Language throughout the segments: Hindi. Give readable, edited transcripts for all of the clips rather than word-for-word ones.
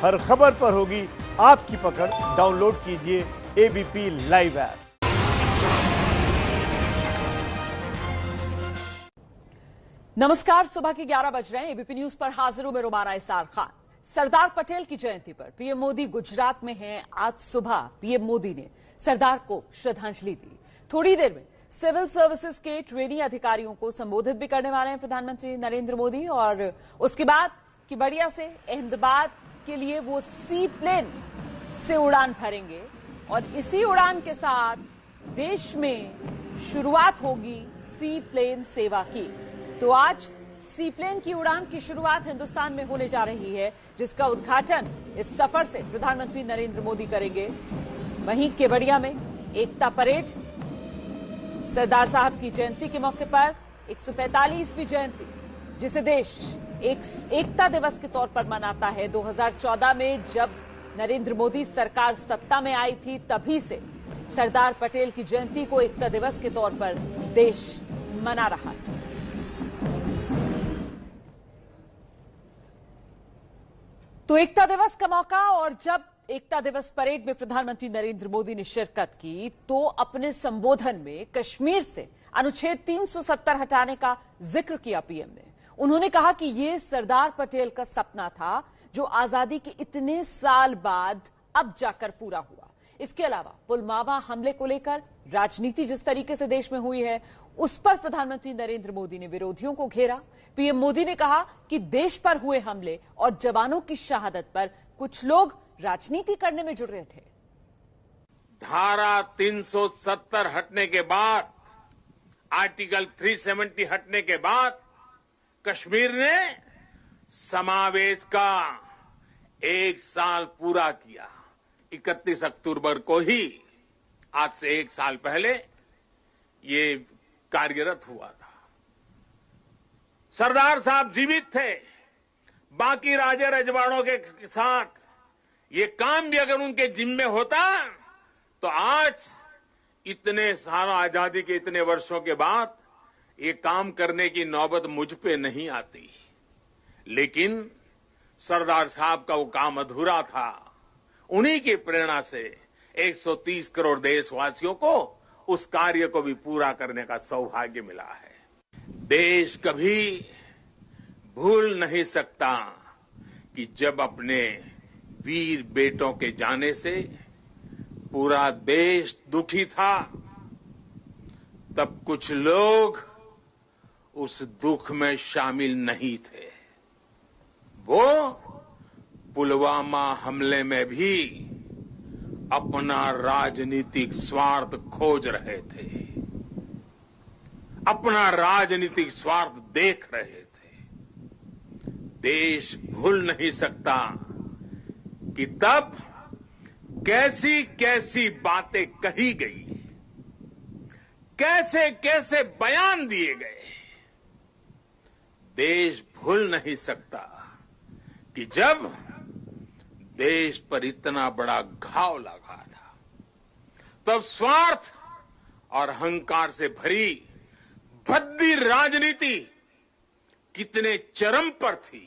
हर खबर पर होगी आपकी पकड़। डाउनलोड कीजिए एबीपी लाइव ऐप। नमस्कार, सुबह के 11 बज रहे हैं। एबीपी न्यूज पर हाजिर हूं मैं रुमाना इसार खान। सरदार पटेल की जयंती पर पीएम मोदी गुजरात में हैं। आज सुबह पीएम मोदी ने सरदार को श्रद्धांजलि दी। थोड़ी देर में सिविल सर्विसेज के ट्रेनी अधिकारियों को संबोधित भी करने वाले हैं प्रधानमंत्री नरेंद्र मोदी, और उसके बाद केवड़िया से अहमदाबाद के लिए वो सी प्लेन से उड़ान भरेंगे और इसी उड़ान के साथ देश में शुरुआत होगी सी प्लेन सेवा की। तो आज सी प्लेन की उड़ान की शुरुआत हिंदुस्तान में होने जा रही है, जिसका उद्घाटन इस सफर से प्रधानमंत्री नरेंद्र मोदी करेंगे। वहीं केवड़िया में एकता परेड, सरदार साहब की जयंती के मौके पर 145वीं जयंती, जिसे देश एकता दिवस के तौर पर मनाता है। 2014 में जब नरेंद्र मोदी सरकार सत्ता में आई थी, तभी से सरदार पटेल की जयंती को एकता दिवस के तौर पर देश मना रहा है। तो एकता दिवस का मौका, और जब एकता दिवस परेड में प्रधानमंत्री नरेंद्र मोदी ने शिरकत की तो अपने संबोधन में कश्मीर से अनुच्छेद 370 हटाने का जिक्र किया पीएम ने। उन्होंने कहा कि ये सरदार पटेल का सपना था जो आजादी के इतने साल बाद अब जाकर पूरा हुआ। इसके अलावा पुलवामा हमले को लेकर राजनीति जिस तरीके से देश में हुई है, उस पर प्रधानमंत्री नरेंद्र मोदी ने विरोधियों को घेरा। पीएम मोदी ने कहा कि देश पर हुए हमले और जवानों की शहादत पर कुछ लोग राजनीति करने में जुड़ रहे थे। धारा 370 हटने के बाद, आर्टिकल 370 हटने के बाद कश्मीर ने समावेश का 1 साल पूरा किया। 31 अक्टूबर को ही, आज से 1 साल पहले ये कार्यरत हुआ था। सरदार साहब जीवित थे। बाकी राजे रजवाड़ों के साथ ये काम भी अगर उनके जिम्मे होता तो आज इतने सालों आजादी के इतने वर्षों के बाद ये काम करने की नौबत मुझ पे नहीं आती। लेकिन सरदार साहब का वो काम अधूरा था। उन्हीं की प्रेरणा से 130 करोड़ देशवासियों को उस कार्य को भी पूरा करने का सौभाग्य मिला है। देश कभी भूल नहीं सकता कि जब अपने वीर बेटों के जाने से पूरा देश दुखी था, तब कुछ लोग उस दुख में शामिल नहीं थे। वो पुलवामा हमले में भी अपना राजनीतिक स्वार्थ खोज रहे थे, अपना राजनीतिक स्वार्थ देख रहे थे। देश भूल नहीं सकता कि तब कैसी कैसी बातें कही गई, कैसे कैसे बयान दिए गए। देश भूल नहीं सकता कि जब देश पर इतना बड़ा घाव लगा था, तब स्वार्थ और अहंकार से भरी भद्दी राजनीति कितने चरम पर थी।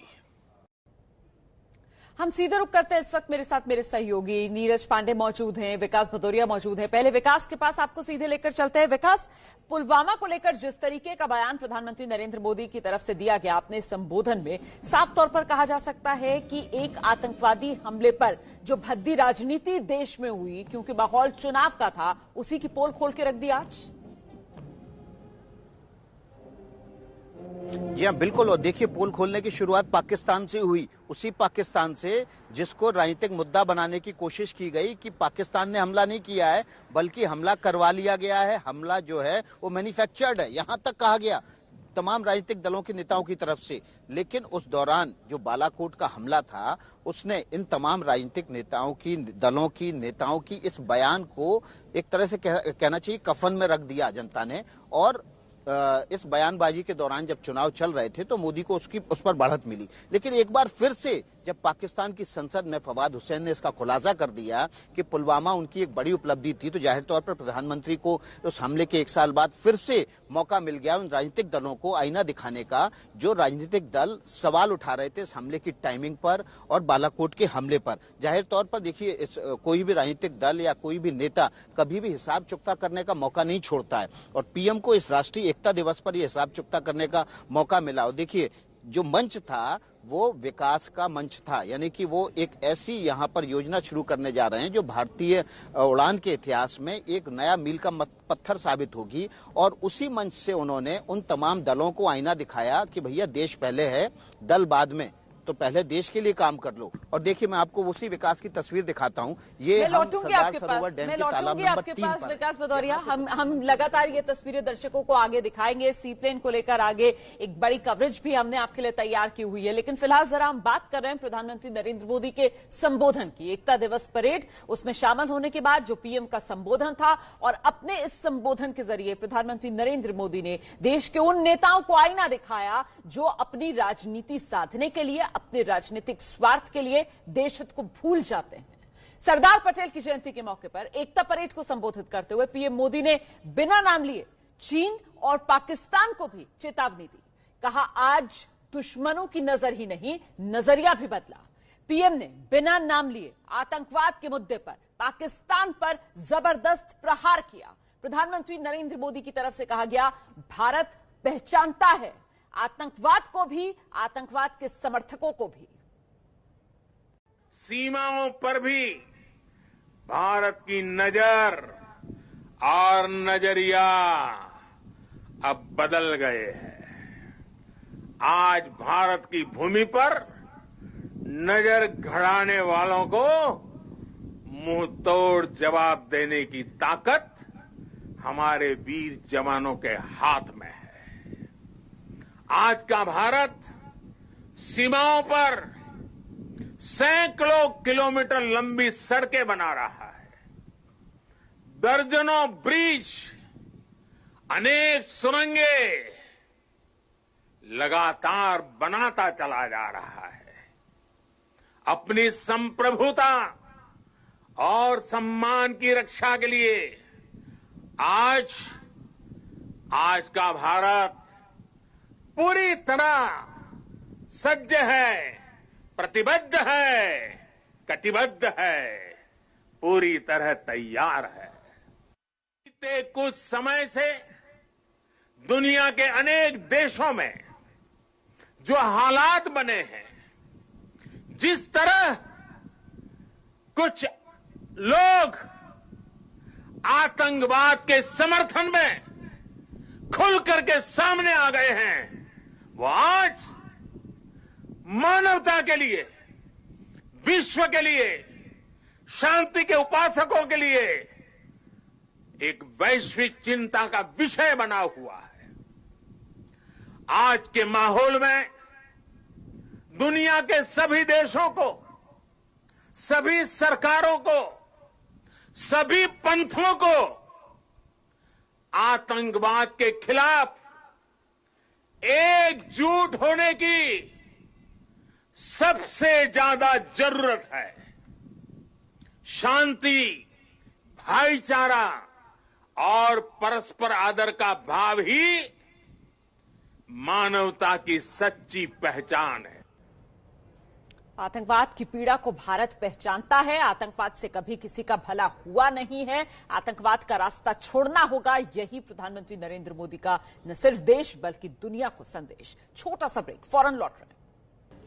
हम सीधे रुक करते हैं। इस वक्त मेरे साथ मेरे सहयोगी नीरज पांडे मौजूद हैं, विकास भदौरिया मौजूद हैं। पहले विकास के पास आपको सीधे लेकर चलते हैं। विकास, पुलवामा को लेकर जिस तरीके का बयान प्रधानमंत्री नरेंद्र मोदी की तरफ से दिया गया अपने संबोधन में, साफ तौर पर कहा जा सकता है कि एक आतंकवादी हमले पर जो भद्दी राजनीति देश में हुई, क्योंकि माहौल चुनाव का था, उसी की पोल खोल के रख दी आज। जी हाँ, बिल्कुल। और देखिए, पोल खोलने की शुरुआत पाकिस्तान से हुई, उसी पाकिस्तान से जिसको राजनीतिक मुद्दा बनाने की कोशिश की गई कि पाकिस्तान ने हमला नहीं किया है, बल्कि हमला करवा लिया गया है। हमला जो है वो मैन्युफैक्चर्ड है, यहां तक कहा गया तमाम राजनीतिक दलों के नेताओं की तरफ से। लेकिन उस दौरान जो बालाकोट का हमला था, उसने इन तमाम राजनीतिक नेताओं की, दलों की, नेताओं की इस बयान को एक तरह से कहना चाहिए कफन में रख दिया जनता ने। और इस बयानबाजी के दौरान जब चुनाव चल रहे थे तो मोदी को उस पर बढ़त मिली। लेकिन एक बार फिर से जब पाकिस्तान की संसद में फवाद हुसैन ने इसका खुलासा कर दिया कि पुलवामा उनकी एक बड़ी उपलब्धि थी, तो जाहिर तौर पर प्रधानमंत्री को उस हमले के 1 साल बाद फिर से मौका मिल गया उन राजनीतिक दलों को आईना दिखाने का, जो राजनीतिक दल सवाल उठा रहे थे इस हमले की टाइमिंग पर और बालाकोट के हमले पर। जाहिर तौर पर देखिए, कोई भी राजनीतिक दल या कोई भी नेता कभी भी हिसाब चुकता करने का मौका नहीं छोड़ता है, और पीएम को इस राष्ट्रीय एकता दिवस पर यह हिसाब चुकता करने का मौका मिला। और देखिए, जो मंच था वो विकास का मंच था, यानी कि वो एक ऐसी यहाँ पर योजना शुरू करने जा रहे हैं जो भारतीय उड़ान के इतिहास में एक नया मील का पत्थर साबित होगी। और उसी मंच से उन्होंने उन तमाम दलों को आईना दिखाया कि भैया देश पहले है, दल बाद में, तो पहले देश के लिए काम कर लो। और देखिए, मैं आपको उसी विकास की तस्वीर दिखाता हूँ। ये हम सरदार सरोवर डैम के तालाब नंबर 3 पर। विकास भदौरिया, हम लगातार ये तस्वीरें दर्शकों को आगे दिखाएंगे। सीप्लेन को लेकर आगे एक बड़ी कवरेज भी हमने आपके लिए तैयार की हुई है, लेकिन फिलहाल जरा हम बात कर रहे हैं प्रधानमंत्री नरेंद्र मोदी के संबोधन की। एकता दिवस परेड, उसमें शामिल होने के बाद जो पीएम का संबोधन था, और अपने इस संबोधन के जरिए प्रधानमंत्री नरेंद्र मोदी ने देश के उन नेताओं को आईना दिखाया जो अपनी राजनीति साधने के लिए, अपने राजनीतिक स्वार्थ के लिए देश हित को भूल जाते हैं। सरदार पटेल की जयंती के मौके पर एकता परेड को संबोधित करते हुए पीएम मोदी ने बिना नाम लिए चीन और पाकिस्तान को भी चेतावनी दी। कहा, आज दुश्मनों की नजर ही नहीं, नजरिया भी बदला। पीएम ने बिना नाम लिए आतंकवाद के मुद्दे पर पाकिस्तान पर जबरदस्त प्रहार किया। प्रधानमंत्री नरेंद्र मोदी की तरफ से कहा गया, भारत पहचानता है आतंकवाद को भी, आतंकवाद के समर्थकों को भी। सीमाओं पर भी भारत की नजर और नजरिया अब बदल गए हैं। आज भारत की भूमि पर नजर गड़ाने वालों को मुंह तोड़ जवाब देने की ताकत हमारे वीर जवानों के हाथ में है। आज का भारत सीमाओं पर सैकड़ों किलोमीटर लंबी सड़कें बना रहा है, दर्जनों ब्रिज, अनेक सुरंगें लगातार बनाता चला जा रहा है। अपनी संप्रभुता और सम्मान की रक्षा के लिए आज का भारत पूरी तरह सज्ज है, प्रतिबद्ध है, कटिबद्ध है, पूरी तरह तैयार है। बीते कुछ समय से दुनिया के अनेक देशों में जो हालात बने हैं, जिस तरह कुछ लोग आतंकवाद के समर्थन में खुल करके सामने आ गए हैं, वो आज मानवता के लिए, विश्व के लिए, शांति के उपासकों के लिए एक वैश्विक चिंता का विषय बना हुआ है। आज के माहौल में दुनिया के सभी देशों को, सभी सरकारों को, सभी पंथों को आतंकवाद के खिलाफ एकजुट होने की सबसे ज्यादा जरूरत है। शांति, भाईचारा और परस्पर आदर का भाव ही मानवता की सच्ची पहचान है। आतंकवाद की पीड़ा को भारत पहचानता है। आतंकवाद से कभी किसी का भला हुआ नहीं है। आतंकवाद का रास्ता छोड़ना होगा, यही प्रधानमंत्री नरेंद्र मोदी का न सिर्फ देश बल्कि दुनिया को संदेश। छोटा सा ब्रेक, फौरन लौट रहे हैं।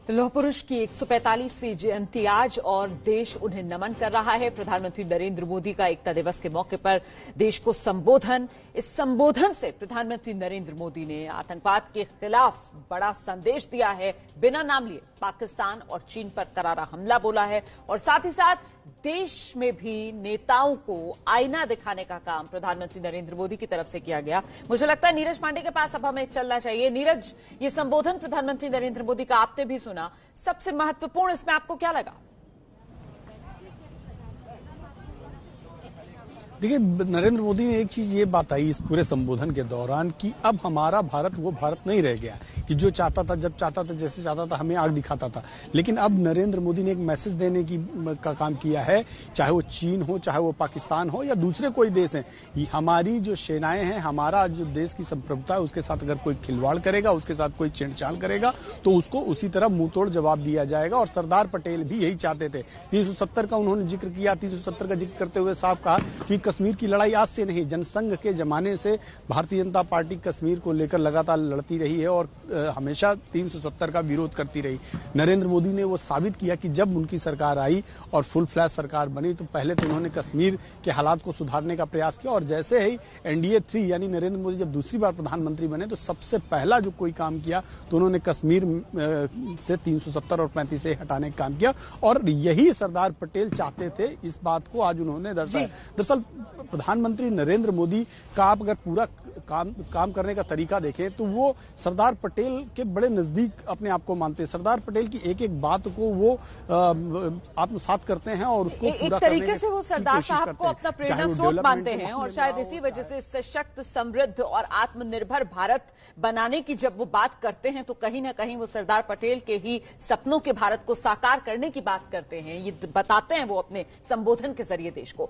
तो लौह पुरुष की 145वीं जयंती आज और देश उन्हें नमन कर रहा है। प्रधानमंत्री नरेंद्र मोदी का एकता दिवस के मौके पर देश को संबोधन, इस संबोधन से प्रधानमंत्री नरेंद्र मोदी ने आतंकवाद के खिलाफ बड़ा संदेश दिया है। बिना नाम लिए पाकिस्तान और चीन पर करारा हमला बोला है और साथ ही साथ देश में भी नेताओं को आईना दिखाने का काम प्रधानमंत्री नरेंद्र मोदी की तरफ से किया गया। मुझे लगता है नीरज पांडे के पास अब हमें चलना चाहिए। नीरज, ये संबोधन प्रधानमंत्री नरेंद्र मोदी का आपने भी सुना, सबसे महत्वपूर्ण इसमें आपको क्या लगा? देखिए, नरेंद्र मोदी ने एक चीज ये बात आई इस पूरे संबोधन के दौरान कि अब हमारा भारत वो भारत नहीं रह गया कि जो चाहता था, जब चाहता था, जैसे चाहता था, हमें आग दिखाता था। लेकिन अब नरेंद्र मोदी ने एक मैसेज देने का काम किया है, चाहे वो चीन हो, चाहे वो पाकिस्तान हो या दूसरे कोई देश है। हमारी जो सेनाएं हैं, हमारा जो देश की संप्रभुता है, उसके साथ अगर कोई खिलवाड़ करेगा, उसके साथ कोई छेड़छाड़ करेगा तो उसको उसी तरह मुंहतोड़ जवाब दिया जाएगा। और सरदार पटेल भी यही चाहते थे। 370 का उन्होंने जिक्र किया। 370 का जिक्र करते हुए साफ कहा कि कश्मीर की लड़ाई आज से नहीं, जनसंघ के जमाने से भारतीय जनता पार्टी कश्मीर को लेकर लगातार लड़ती रही है और हमेशा 370 का विरोध करती रही। नरेंद्र मोदी ने वो साबित किया कि जब उनकी सरकार आई और फुल फ्लैश सरकार बनी तो पहले तो उन्होंने कश्मीर के हालात को सुधारने का प्रयास किया और जैसे ही NDA 3 यानी नरेंद्र मोदी जब दूसरी बार प्रधानमंत्री बने तो सबसे पहला जो कोई काम किया तो उन्होंने कश्मीर से 370 और 35 से हटाने का काम किया। और यही सरदार पटेल चाहते थे, इस बात को आज उन्होंने दर्शाया। दरअसल प्रधानमंत्री नरेंद्र मोदी का आप अगर पूरा काम करने का तरीका देखें तो वो सरदार पटेल के बड़े नजदीक अपने आप को मानते हैं। सरदार पटेल की एक एक बात को वो आत्मसात करते हैं और उसको एक तरीके से वो सरदार साहब को अपना प्रेरणा स्रोत मानते हैं और शायद इसी वजह से सशक्त, समृद्ध और आत्मनिर्भर भारत बनाने की जब वो बात करते हैं तो कहीं ना कहीं वो सरदार पटेल के ही सपनों के भारत को साकार करने की बात करते हैं। ये बताते हैं वो अपने संबोधन के जरिए देश को।